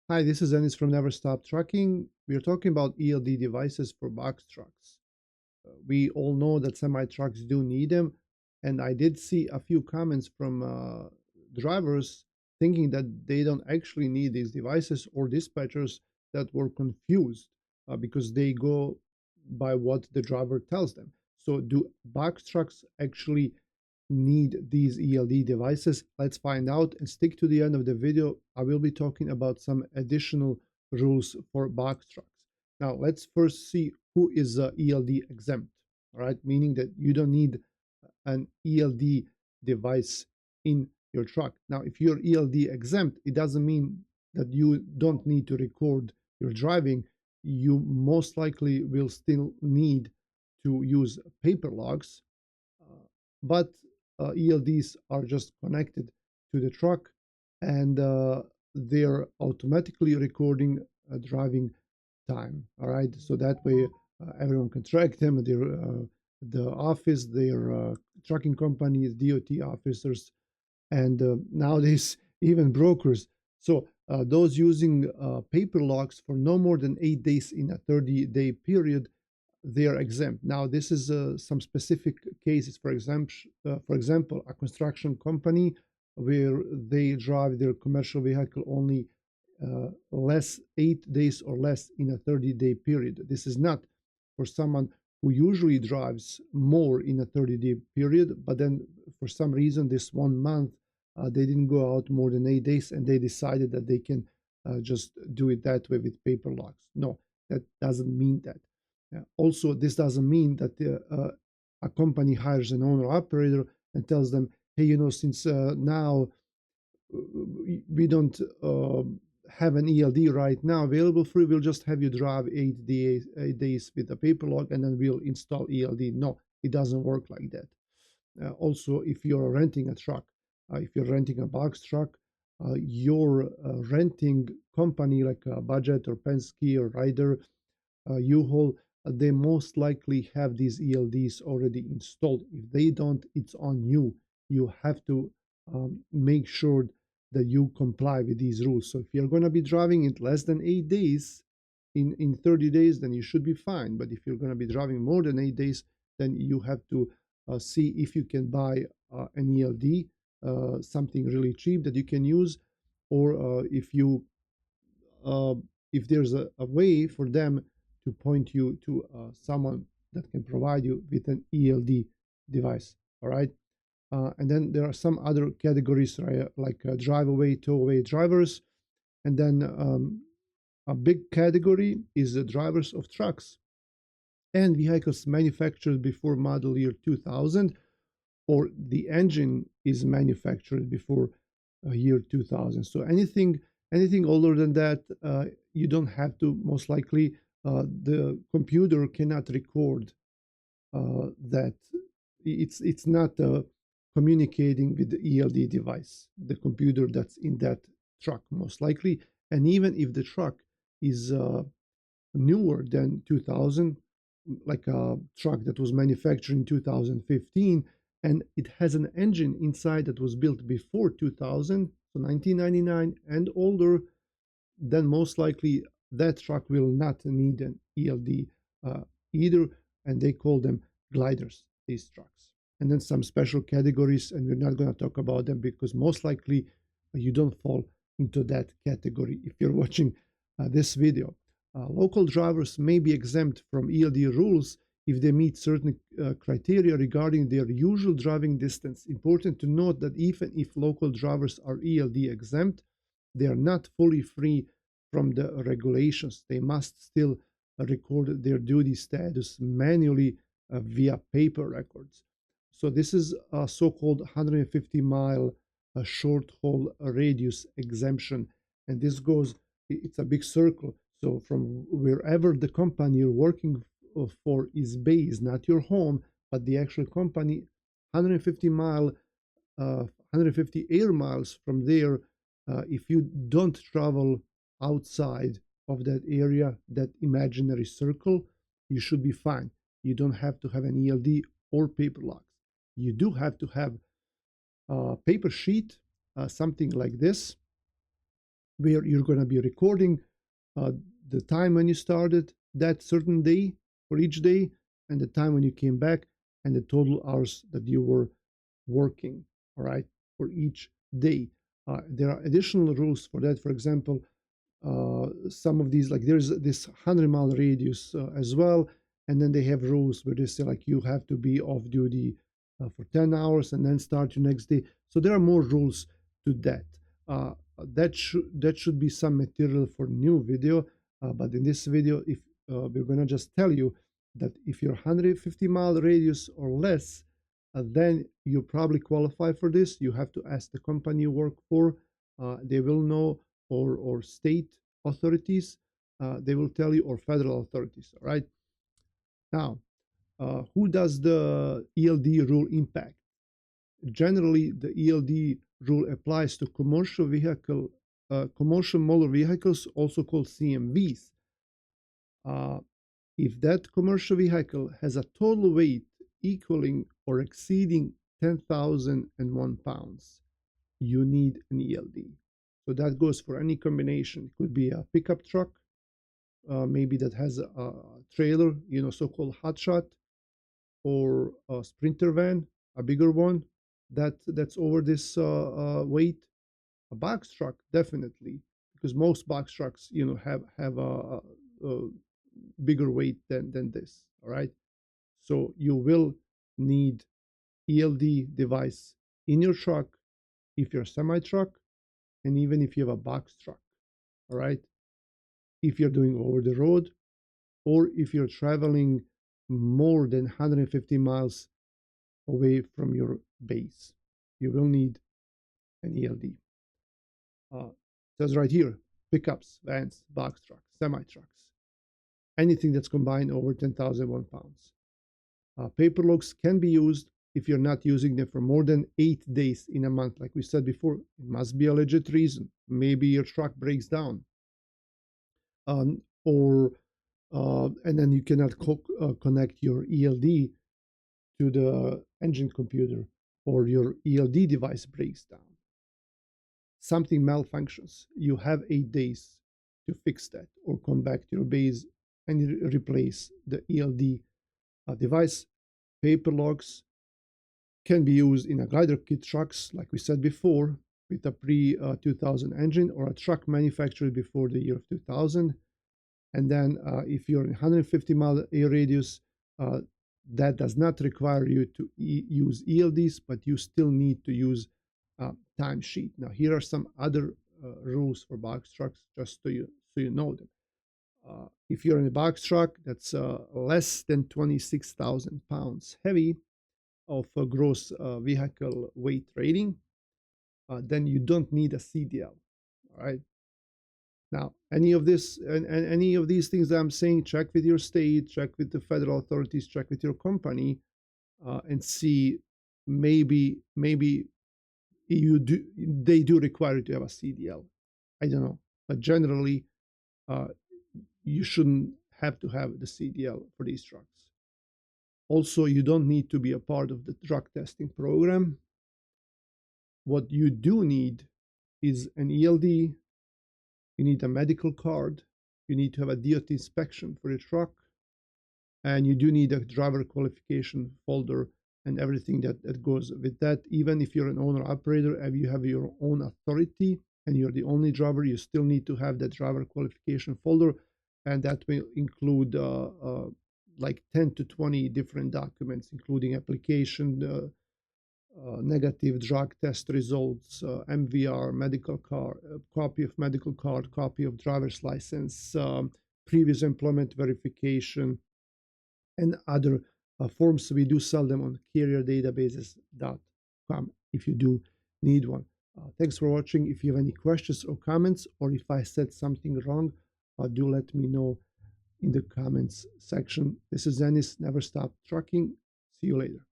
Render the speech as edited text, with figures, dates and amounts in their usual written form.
Hi, this is Ennis from Never Stop Trucking. We are talking about ELD devices for box trucks. We all know that semi trucks do need them, and I did see a few comments from drivers thinking that they don't actually need these devices, or dispatchers that were confused because they go by what the driver tells them. So, do box trucks actually need these ELD devices? Let's find out and stick to the end of the video. I will be talking about some additional rules for box trucks. Now, let's first see who is ELD exempt, all right? Meaning that you don't need an ELD device in your truck. Now, if you're ELD exempt, it doesn't mean that you don't need to record your driving. You most likely will still need to use paper logs, but ELDs are just connected to the truck, and they're automatically recording driving time. All right, so that way everyone can track them. The office, their trucking companies, DOT officers, and nowadays even brokers. So those using paper logs for no more than 8 days in a 30-day period, they are exempt. Now, this is some specific cases. For example, a construction company where they drive their commercial vehicle only less 8 days or less in a 30-day period. This is not for someone who usually drives more in a 30-day period, but then for some reason this 1 month they didn't go out more than 8 days and they decided that they can just do it that way with paper logs. No, that doesn't mean that. Also, this doesn't mean that a company hires an owner operator and tells them, hey, since now we don't have an ELD right now available for you, we'll just have you drive 8 days with a paper log and then we'll install ELD. No, it doesn't work like that. Also, if you're renting a truck, if you're renting a box truck, your renting company like a Budget or Penske or Ryder, U-Haul, they most likely have these ELDs already installed. If they don't, it's on you. You have to make sure that you comply with these rules. So if you're going to be driving it less than 8 days in 30 days, then you should be fine. But if you're going to be driving more than 8 days, then you have to see if you can buy an ELD, something really cheap that you can use, or uh, if there's a way for them to point you to someone that can provide you with an ELD device. All right. And then there are some other categories, right, like drive away, tow away drivers. And then a big category is the drivers of trucks and vehicles manufactured before model year 2000, or the engine is manufactured before year 2000. So anything older than that, you don't have to. Most likely, the computer cannot record that. It's not communicating with the ELD device, the computer that's in that truck, most likely. And even if the truck is newer than 2000, like a truck that was manufactured in 2015, and it has an engine inside that was built before 2000, so 1999 and older, then most likely that truck will not need an ELD either, and they call them gliders, these trucks. And then some special categories, and we're not going to talk about them because most likely you don't fall into that category if you're watching this video. Local drivers may be exempt from ELD rules if they meet certain criteria regarding their usual driving distance. Important to note that even if local drivers are ELD exempt, they are not fully free from the regulations. They must still record their duty status manually via paper records. So this is a so-called 150-mile short haul radius exemption, and this goes, it's a big circle. So from wherever the company you're working for is based, not your home, but the actual company, 150 air miles from there, if you don't travel outside of that area, that imaginary circle, you should be fine. You don't have to have an ELD or paper logs. You do have to have a paper sheet, something like this, where you're going to be recording uh, the time when you started that certain day for each day, and the time when you came back, and the total hours that you were working, all right, for each day. There are additional rules for that. For example, some of these, like there's this 100-mile radius as well, and then they have rules where they say like you have to be off duty for 10 hours and then start your next day. So there are more rules to that. That should be some material for new video, but in this video, if we're gonna just tell you that if you're 150-mile radius or less, then you probably qualify for this. You have to ask the company you work for. They will know, or state authorities, they will tell you, or federal authorities. All right. Now, who does the ELD rule impact? Generally, the ELD rule applies to commercial motor vehicles, also called CMVs. If that commercial vehicle has a total weight equaling or exceeding 10,001 pounds, you need an ELD. So that goes for any combination. It could be a pickup truck, maybe that has a trailer, so-called hotshot, or a sprinter van, a bigger one that's over this weight. A box truck, definitely, because most box trucks, have a bigger weight than this. All right, so you will need ELD device in your truck if you're a semi truck, and even if you have a box truck. All right, if you're doing over the road, or if you're traveling more than 150 miles away from your base, you will need an ELD. Says right here, pickups, vans, box trucks, semi trucks, anything that's combined over 10,001 pounds. Paper logs can be used if you're not using them for more than 8 days in a month. Like we said before, it must be a legit reason. Maybe your truck breaks down, or and then you cannot connect your ELD to the engine computer, or your ELD device breaks down. Something malfunctions. You have 8 days to fix that, or come back to your base and replace the ELD device. Paper logs can be used in a glider kit trucks, like we said before, with a pre-2000 engine, or a truck manufactured before the year of 2000. And then if you're in 150-mile radius, that does not require you to use ELDs, but you still need to use timesheet. Now, here are some other rules for box trucks, just so you know them. If you're in a box truck that's less than 26,000 pounds heavy of a gross vehicle weight rating, then you don't need a CDL. All right. Now, any of this and any of these things that I'm saying, check with your state, check with the federal authorities, check with your company, and see maybe they do require you to have a CDL. I don't know, but generally, uh, you shouldn't have to have the CDL for these trucks. Also, you don't need to be a part of the drug testing program. What you do need is an ELD. You need a medical card. You need to have a DOT inspection for your truck. And you do need a driver qualification folder and everything that goes with that. Even if you're an owner operator and you have your own authority and you're the only driver, you still need to have that driver qualification folder. And that will include like 10 to 20 different documents, including application, negative drug test results, MVR, medical card, copy of medical card, copy of driver's license, previous employment verification, and other forms. We do sell them on carrierdatabases.com if you do need one. Thanks for watching. If you have any questions or comments, or if I said something wrong, do let me know in the comments section. This is Dennis, Never Stop Trucking. See you later.